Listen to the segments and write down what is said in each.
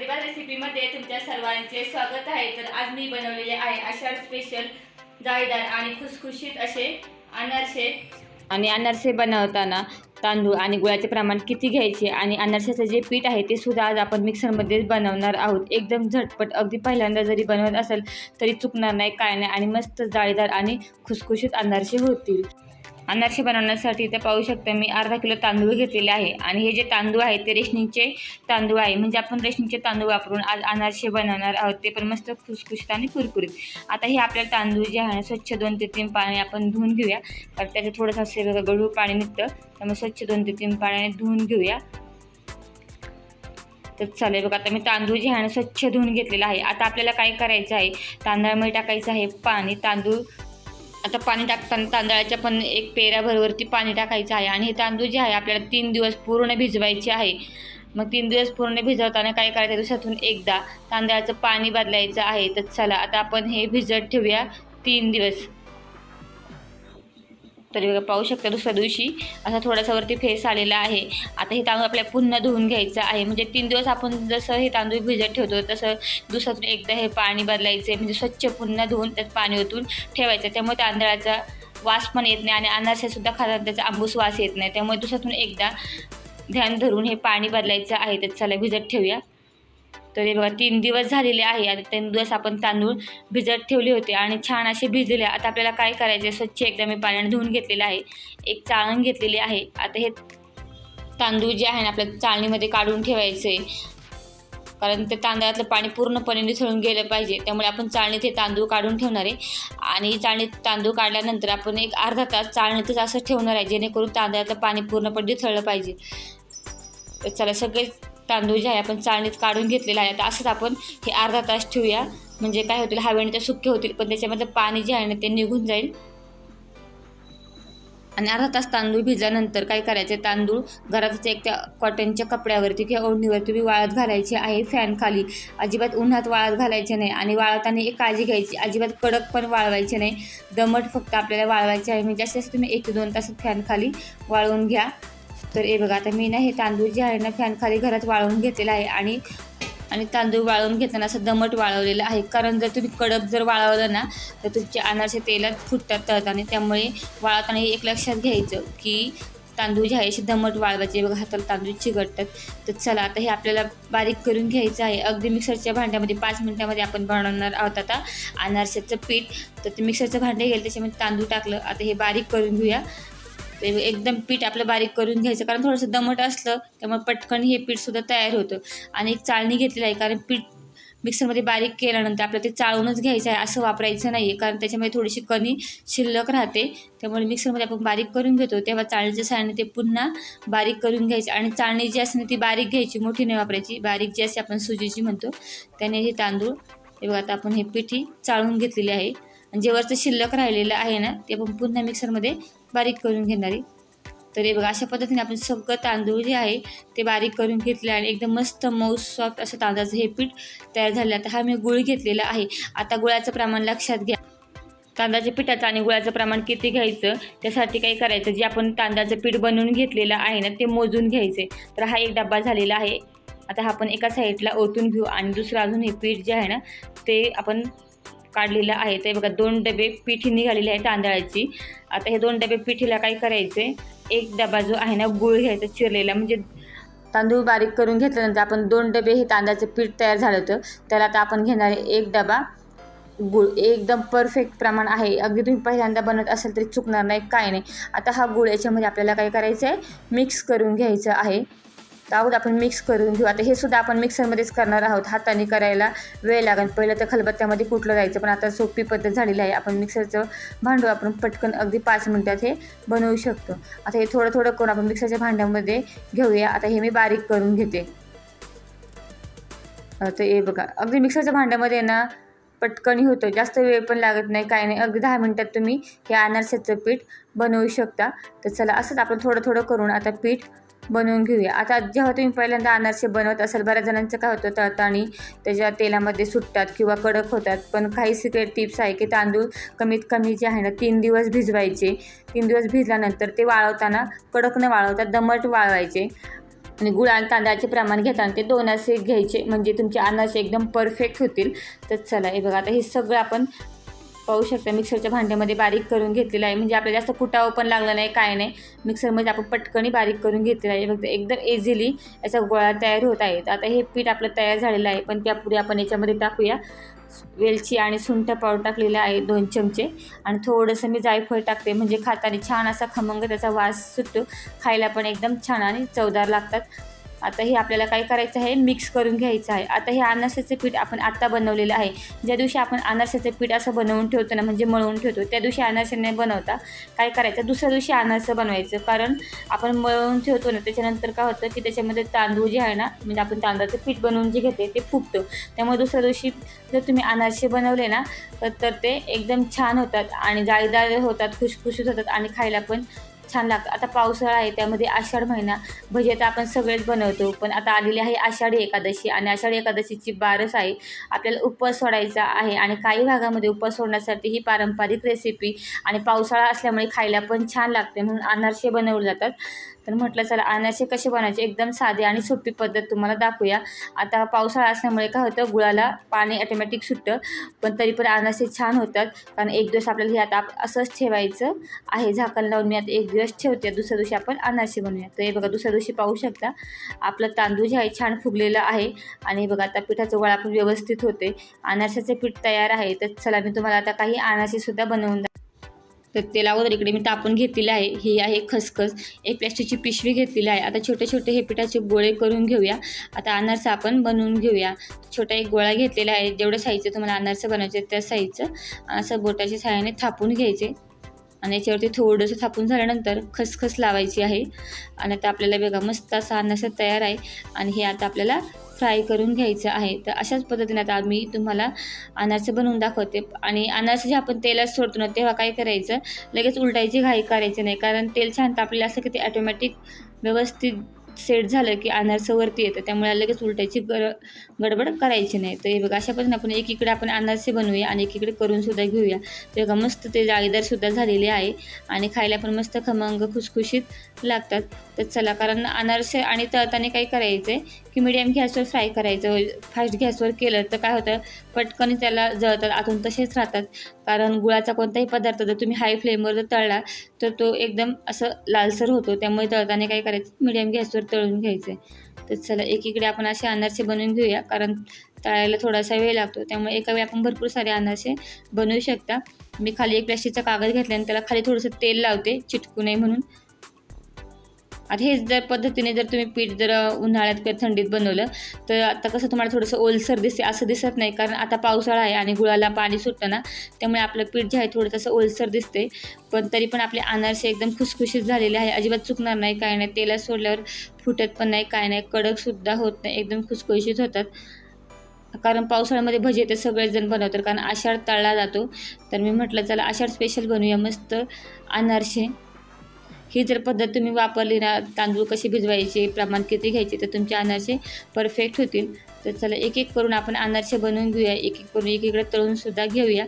प्रतिभा रेसिपीमध्ये तुमच्या सर्वांचे स्वागत आहे। तर आज मी बनवलेले आहे आषाढ स्पेशल जाळीदार आणि खुसखुशीत असे अनारसे। आणि अनारसे बनवताना तांदूळ आणि गुळाचे प्रमाण किती घ्यायचे आणि अनारशाचं जे पीठ आहे ते सुद्धा आज आपण मिक्सरमध्ये बनवणार आहोत। एकदम झटपट, अगदी पहिल्यांदा जरी बनवत असेल तरी चुकणार नाही, काय नाही आणि मस्त जाळीदार आणि खुसखुशीत अनारसे होतील। अनारसे बनवण्यासाठी इथे पाहू शकता मी अर्धा किलो तांदूळ घेतलेले आहे आणि हे जे तांदूळ आहे ते रेशनिंगचे तांदूळ आहे, म्हणजे आपण रेशनिंगचे तांदूळ वापरून आज अनारसे बनवणार आहोत, ते पण मस्त खुसखुशीत आणि कुरकुरीत। आता हे आपल्याला तांदूळ जे आहे स्वच्छ 2 ते 3 पाणी आपण धुवून घेऊया, कारण त्याचं थोडंसं असे गढूळ पाणी निघतं, त्यामुळे स्वच्छ 2 ते 3 पाण्याने धुवून घेऊया। तर चालेल बघा, आता मी तांदूळ जे आहे स्वच्छ धुवून घेतलेला आहे। आता आपल्याला काय करायचं आहे, तांदळामध्ये टाकायचं आहे पाणी। तांदूळ आता पाणी टाकताना तांदळाच्या पण एक पेऱ्याभरवरती पाणी टाकायचं आहे आणि हे तांदूळ जे आहे आपल्याला 3 दिवस पूर्ण भिजवायचे आहे। मग 3 दिवस पूर्ण भिजवताना काय करायचं, दिवसातून एकदा तांदळाचं पाणी बदलायचं आहे। तर चला आता आपण हे भिजत ठेवूया 3 दिवस। तरी बघा पाहू शकता दुसऱ्या दिवशी असा थोडासा वरती फेस आलेला आहे। आता हे तांदूळ आपल्याला पुन्हा धुवून घ्यायचं आहे, म्हणजे 3 दिवस आपण जसं हे तांदूळ भिजत ठेवतो तसं दिवसातून एकदा हे पाणी बदलायचं आहे, म्हणजे स्वच्छ पुन्हा धुवून त्यात पाणी ओतून ठेवायचं। त्यामुळे तांदळाचा वास पण येत नाही आणि अनारसेसुद्धा खाताना त्याचा आंबूस वास येत नाही, त्यामुळे दिवसातून एकदा ध्यान धरून हे पाणी बदलायचं आहे। तर चला भिजत ठेवूया। तर हे बघा 3 दिवस झालेले आहे। आता 3 दिवस आपण तांदूळ भिजत ठेवले होते आणि छान असे भिजलेले। आता आपल्याला काय करायचे, स्वच्छ एकदा मी पाण्याने धुवून घेतलेलं आहे, एक चाळण घेतलेली आहे। आता हे तांदूळ जे आहे ना आपल्याला चाळणीमध्ये काढून ठेवायचे, कारण ते तांदळातलं पाणी पूर्णपणे निथळून गेलं पाहिजे, त्यामुळे आपण चाळणीत हे तांदूळ काढून ठेवणार आहे। आणि चाळणीत तांदूळ काढल्यानंतर आपण एक अर्धा तास चाळणीतच असं ठेवणार आहे, जेणेकरून तांदळातलं पाणी पूर्णपणे निथळलं पाहिजे। तर चला सगळे तांदूळ जे आहे आपण चाळणीत काढून घेतलेलं आहे। आता असंच आपण हे अर्धा तास ठेवूया, म्हणजे काय होतील, हवेने ते सुके होतील, पण त्याच्यामध्ये पाणी जे आहे ना ते निघून जाईल। आणि अर्धा तास तांदूळ भिजल्यानंतर काय करायचे, तांदूळ घरातच एक त्या कॉटनच्या कपड्यावरती किंवा ओढणीवरती वाळत घालायचे आहे, फॅन खाली। अजिबात उन्हात वाळत घालायचे नाही आणि वाळताना एक काळजी घ्यायची, अजिबात कडक पण वाळवायचे नाही, दमट फक्त आपल्याला वाळवायचे आहे। म्हणजे जास्तीत जास्त तुम्ही 1 ते 2 तास फॅन खाली वाळवून घ्या। तर हे बघा आता मी ना हे तांदूळ जे आहे ना फॅन खाली घरात वाळवून घेतलेलं आहे आणि तांदूळ वाळवून घेताना असं दमट वाळवलेलं आहे, कारण जर तुम्ही कडक जर वाळवलं ना तर तुमचे अनारसे तेलात फुटतात तळत, आणि त्यामुळे वाळवताना एक लक्षात घ्यायचं की तांदूळ जे आहे असे दमट वाळवायचे। बघा हाताला तांदूळ चिकटतात। तर चला आता हे आपल्याला बारीक करून घ्यायचं आहे, अगदी मिक्सरच्या भांड्यामध्ये 5 मिनिटामध्ये आपण बनवणार आहोत आता अनारशाचं पीठ। तर ते मिक्सरचं भांडे गेलं, त्याच्यामध्ये तांदूळ टाकलं, आता हे बारीक करून घेऊया। ते एकदम पीठ आपलं बारीक करून घ्यायचं, कारण थोडंसं दमट असलं त्यामुळे पटकन हे पीठसुद्धा तयार होतं। आणि एक चाळणी घेतलेली आहे, कारण पीठ मिक्सरमध्ये बारीक केल्यानंतर आपल्याला ते चाळूनच घ्यायचं आहे, असं वापरायचं नाही आहे, कारण त्याच्यामध्ये थोडीशी कणी शिल्लक राहते। त्यामुळे मिक्सरमध्ये आपण बारीक करून घेतो तेव्हा चाळणीच्या साहाय्याने ते पुन्हा बारीक करून घ्यायचे। आणि चाळणी जी असते ती बारीक घ्यायची, मोठी नाही वापरायची, बारीक जी असते आपण सुजीची म्हणतो त्याने हे तांदूळ हे बघा आता आपण हे पीठी चाळून घेतलेले आहे, आणि जे वरचं शिल्लक राहिलेलं आहे ना ते आपण पुन्हा मिक्सरमध्ये बारीक करून घेणार आहे। तर हे बघा अशा पद्धतीने आपण सगळं तांदूळ जे आहे ते बारीक करून घेतले आणि एकदम मस्त मऊ सॉफ्ट असं तांदळाचं हे पीठ तयार झालं। आता हा मी गुळ घेतलेला आहे। आता गुळाचं प्रमाण लक्षात घ्या, तांदळाच्या पिठाचं आणि गुळाचं प्रमाण किती घ्यायचं, त्यासाठी काय करायचं, जे आपण तांदळाचं पीठ बनवून घेतलेलं आहे ना ते मोजून घ्यायचे। तर हा एक डबा झालेला आहे। आता हा आपण एका साईडला ओतून घेऊ आणि दुसरं अजून हे पीठ जे आहे ना ते आपण काढलेलं आहे। ते बघा 2 डबे पिठी निघालेली आहे तांदळाची। आता हे 2 डबे पिठीला काय करायचे, एक डबा जो आहे ना गुळ घ्यायचा चिरलेला, म्हणजे तांदूळ बारीक करून घेतल्यानंतर आपण 2 डबे हे तांदळाचं पीठ तयार झालं होतं, त्याला आता आपण घेणार आहे 1 डबा गुळ। एकदम परफेक्ट प्रमाण आहे, अगदी तुम्ही पहिल्यांदा बनवत असेल तरी चुकणार नाही, काय नाही। आता हा गुळ याच्यामध्ये आपल्याला काय करायचं आहे, मिक्स करून घ्यायचं आहे। तर आपण मिक्स करून घेऊ। आता हे सुद्धा आपण मिक्सरमध्येच करणार आहोत, हाताने करायला वेळ लागेल, पहिलं तर खलबत्त्यामध्ये कुटलं जायचं, पण आता सोपी पद्धत झालेली आहे, आपण मिक्सरचं भांडं आपण पटकन अगदी 5 मिनिटात हे बनवू शकतो। आता हे थोडं थोडं करून आपण मिक्सरच्या भांड्यामध्ये घेऊया। आता हे मी बारीक करून घेते। तर हे बघा अगदी मिक्सरच्या भांड्यामध्ये ना पटकन होतं, जास्त वेळ पण लागत नाही, काय नाही, अगदी 10 मिनिटात तुम्ही हे अनारशाचं पीठ बनवू शकता। तर चला असंच आपण थोडं थोडं करून आता पीठ बनवून घेऊया। आता जेव्हा तुम्ही पहिल्यांदा अनारसे बनवत असाल, बऱ्याच जणांचं काय होतं, तळताना त्याच्या तेलामध्ये सुटतात किंवा कडक होतात, पण काही सिक्रेट टिप्स आहे की तांदूळ कमीत कमी जे आहे ना 3 दिवस भिजवायचे। 3 दिवस भिजल्यानंतर ते वाळवताना कडक न वाळवता दमट वाळवायचे। आणि गुळ आणि तांदळाचे प्रमाण घेताना ते 2 असे घ्यायचे, म्हणजे तुमचे अनारसे एकदम परफेक्ट होतील. तर चला हे बघा, आता हे सगळं आपण पाहू शकता मिक्सरच्या भांड्यामध्ये बारीक करून घेतलेलं आहे, म्हणजे आपल्याला जास्त कुटावं पण लागलं नाही, काय नाही. मिक्सरमध्ये आपण पटकनी बारीक करून घेतलेलं आहे. फक्त एकदम इझिली याचा गोळा तयार होत आहे. तर आता हे पीठ आपलं तयार झालेलं आहे, पण त्यापूर्वी आपण याच्यामध्ये टाकूया वेलची आणि सुंठ पावडर टाकलेला आहे 2 चमचे, आणि थोडंसं मी जायफळ टाकते, म्हणजे खाताना छान असा खमंग त्याचा वास सुटतो, खायला पण एकदम छान आणि चवदार लागतात. आता हे आपल्याला काय करायचं आहे, मिक्स करून घ्यायचं आहे. आता हे अनारसाचं पीठ आपण आत्ता बनवलेलं आहे. ज्या दिवशी आपण अनारसाचं पीठ असं बनवून ठेवतो ना, म्हणजे मळून ठेवतो, त्या दिवशी अनारसे नाही बनवता काय करायचं, दुसऱ्या दिवशी अनारसं बनवायचं. कारण आपण मळून ठेवतो ना, त्याच्यानंतर काय होतं की त्याच्यामध्ये तांदूळ जे आहे ना, म्हणजे आपण तांदळाचं पीठ बनवून जे घेते ते फुगतं. त्यामुळे दुसऱ्या दिवशी जर तुम्ही अनारसे बनवले ना, तर ते एकदम छान होतात आणि जाळीदार होतात, खुशखुशीत होतात आणि खायला पण छान लागतं. आता पावसाळा आहे, त्यामध्ये आषाढ महिना, भजी तर आपण सगळेच बनवतो, पण आता आलेली आहे आषाढी एकादशी, आणि आषाढी एकादशीची बारस आहे. आपल्याला उपवास सोडायचा आहे, आणि काही भागामध्ये उपवास सोडण्यासाठी ही पारंपरिक रेसिपी आणि पावसाळा असल्यामुळे खायला पण छान लागते, म्हणून अनारसे बनवले जातात. तर म्हटलं चला अनारसे कसे बनायचे, एकदम साधी आणि सोपी पद्धत तुम्हाला दाखवूया. आता पावसाळा असल्यामुळे काय होतं, गुळाला पाणी ऑटोमॅटिक सुटतं, पण तरी पण अनारसे छान होतात. कारण एक दिवस आपल्याला हे आता असंच ठेवायचं आहे, झाकण लावून मी आता एक दिवस ठेवते, दुसऱ्या दिवशी आपण अनारसे बनवूया. तर हे बघा, दुसऱ्या दिवशी पाहू शकता आपलं तांदूळ जे आहे छान फुगलेलं आहे, आणि बघा आता पिठाचं गोळा पण व्यवस्थित होते, अनारशाचं पीठ तयार आहे. तर चला मी तुम्हाला आता काही अनारसेसुद्धा बनवून तर तेल अगोदर इकडे मी तापून घेतलेलं आहे. ही आहे खसखस, एक प्लॅस्टिकची पिशवी घेतलेली आहे. आता छोटे छोटे हे पिठाचे गोळे करून घेऊया. आता अनारसा आपण बनवून घेऊया. छोटा एक गोळा घेतलेला आहे, जेवढं साईजचं तुम्हाला अनारसे बनवायचे त्या साईजचं असं बोटाच्या सहाय्याने थापून घ्यायचे, आणि याच्यावरती थोडंसं थापून झाल्यानंतर खसखस लावायची आहे. आणि आता आपल्याला बघा मस्त असा अनारसा तयार आहे, आणि हे आता आपल्याला फ्राय करून घ्यायचं आहे. तर अशाच पद्धतीने आता मी तुम्हाला अनारसे बनवून दाखवते. आणि अनारसे जे आपण तेलात सोडतो ना, तेव्हा काय करायचं, लगेच उलटायची घाई करायची नाही, कारण तेल छान तापलेलं असं की ते ऑटोमॅटिक व्यवस्थित सेट झालं की अनारसं वरती येतं, त्यामुळे लगेच उलटायची गडबड करायची नाही. तर हे बघा अशा पद्धतीने आपण एकीकडे आपण अनारसे बनवूया आणि एकीकडे करूनसुद्धा घेऊया. तर बघा मस्त ते जाळीदारसुद्धा झालेले आहे, आणि खायला पण मस्त खमंग खुसखुशीत लागतात. तर चला, कारण अनारसे आणि तळताना काय करायचं आहे की मीडियम गॅसवर फ्राय करायचं. फास्ट गॅसवर केलं तर काय होतं, पटकन त्याला जळतात, आतून तसेच राहतात. कारण गुळाचा कोणताही पदार्थ जर तुम्ही हाय फ्लेमवर जर तळला तर तो एकदम असं लालसर होतो, त्यामुळे तळताना काय करायचं, मीडियम गॅसवर तळून घ्यायचं आहे. तर चला एकीकडे आपण असे अनारसे बनवून घेऊया, कारण तळायला थोडासा वेळ लागतो, त्यामुळे एका वेळी आपण भरपूर सारे अनारसे बनवू शकता. मी खाली एक प्लास्टिकचा कागद घेतला आणि त्याला खाली थोडंसं तेल लावते, चिटकू नये म्हणून. आता हेच जर पद्धतीने जर तुम्ही पीठ जर उन्हाळ्यात किंवा थंडीत बनवलं तर आता कसं तुम्हाला थोडंसं ओलसर दिसते, असं दिसत नाही, कारण आता पावसाळा आहे आणि गुळाला पाणी सुटतं ना, त्यामुळे आपलं पीठ जे आहे थोडं तसं ओलसर दिसते. पण तरी पण आपले अनारसे एकदम खुसखुशीत झालेले आहे, अजिबात चुकणार नाही, काय नाही, तेलात सोडल्यावर फुटत पण नाही, काय नाही, कडकसुद्धा होत नाही, एकदम खुसखुशीत होतात. कारण पावसाळ्यामध्ये भजी ते सगळेच जण बनवतात, कारण आषाढ तळला जातो. तर मी म्हटलं चला आषाढ स्पेशल बनवूया मस्त अनारसे. ही जर पद्धत तुम्ही वापरली ना, तांदूळ कसे भिजवायचे, प्रमाण किती घ्यायचे, तर तुमचे अनारसे परफेक्ट होतील. तर चला एक एक करून आपण अनारसे बनवून घेऊया, एक एक करून एकीकडे तळूनसुद्धा घेऊया.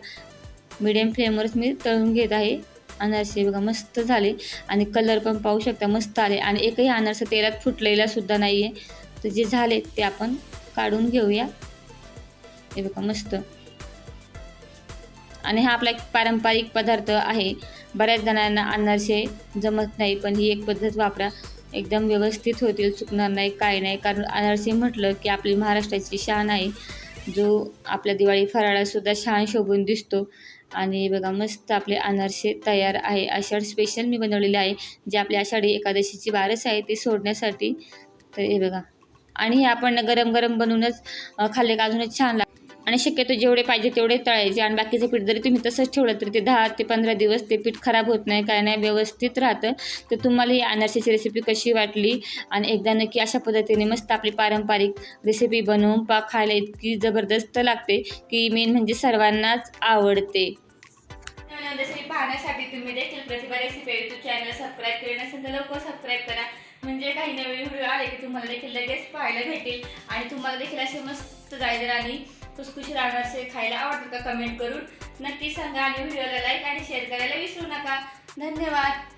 मीडियम फ्लेमवरच मी तळून घेत आहे अनारसे. बघा मस्त झाले, आणि कलर पण पाहू शकता मस्त आले, आणि एकही अनारसा तेलात फुटलेला सुद्धा नाही आहे. तर जे झाले ते आपण काढून घेऊया. हे बघा मस्त. आणि हा आपला एक पारंपरिक पदार्थ आहे, बऱ्याच जणांना अनारसे जमत नाही, पण ही एक पद्धत वापरा, एकदम व्यवस्थित होतील, चुकणार नाही, काय नाही. कारण अनारसे म्हटलं की आपली महाराष्ट्राची शान आहे, जो आपल्या दिवाळी फराळासुद्धा छान शोभून दिसतो. आणि बघा मस्त आपले अनारसे तयार आहे. आषाढ स्पेशल मी बनवलेले आहे, जे आपली आषाढी एकादशीची बारस आहे ती सोडण्यासाठी. तर हे बघा, आणि हे आपण गरम गरम बनवूनच खाल्ले का अजूनच छान लागतं. आणि शक्यतो जेवढे पाहिजे तेवढे तळायचे, आणि बाकीचं पीठ जरी तुम्ही तसंच ठेवलं तरी ते 10 ते 15 दिवस ते पीठ खराब होत नाही, काय नाही, व्यवस्थित राहतं. तर तुम्हाला ही अनारशाची रेसिपी कशी वाटली, आणि एकदा नक्की अशा पद्धतीने मस्त आपली पारंपरिक रेसिपी बनवून खायला इतकी जबरदस्त लागते की मेन म्हणजे सर्वांनाच आवडते. रेसिपी पाहण्यासाठी तुम्ही देखील प्रतिभा रेसिपी यूट्यूब चॅनल सबस्क्राईब केले नसेल तर लवकर सबस्क्राईब करा, म्हणजे काही नवीन व्हिडिओ आले की तुम्हाला देखील लगेच पाहायला भेटेल. आणि तुम्हाला देखील असे मस्त जाळीदार आणि खुसखुशीत अनारसे खायला आवडतात का, कमेंट करून नक्की सांगा, आणि व्हिडिओला लाईक आणि शेअर करायला विसरू नका. धन्यवाद.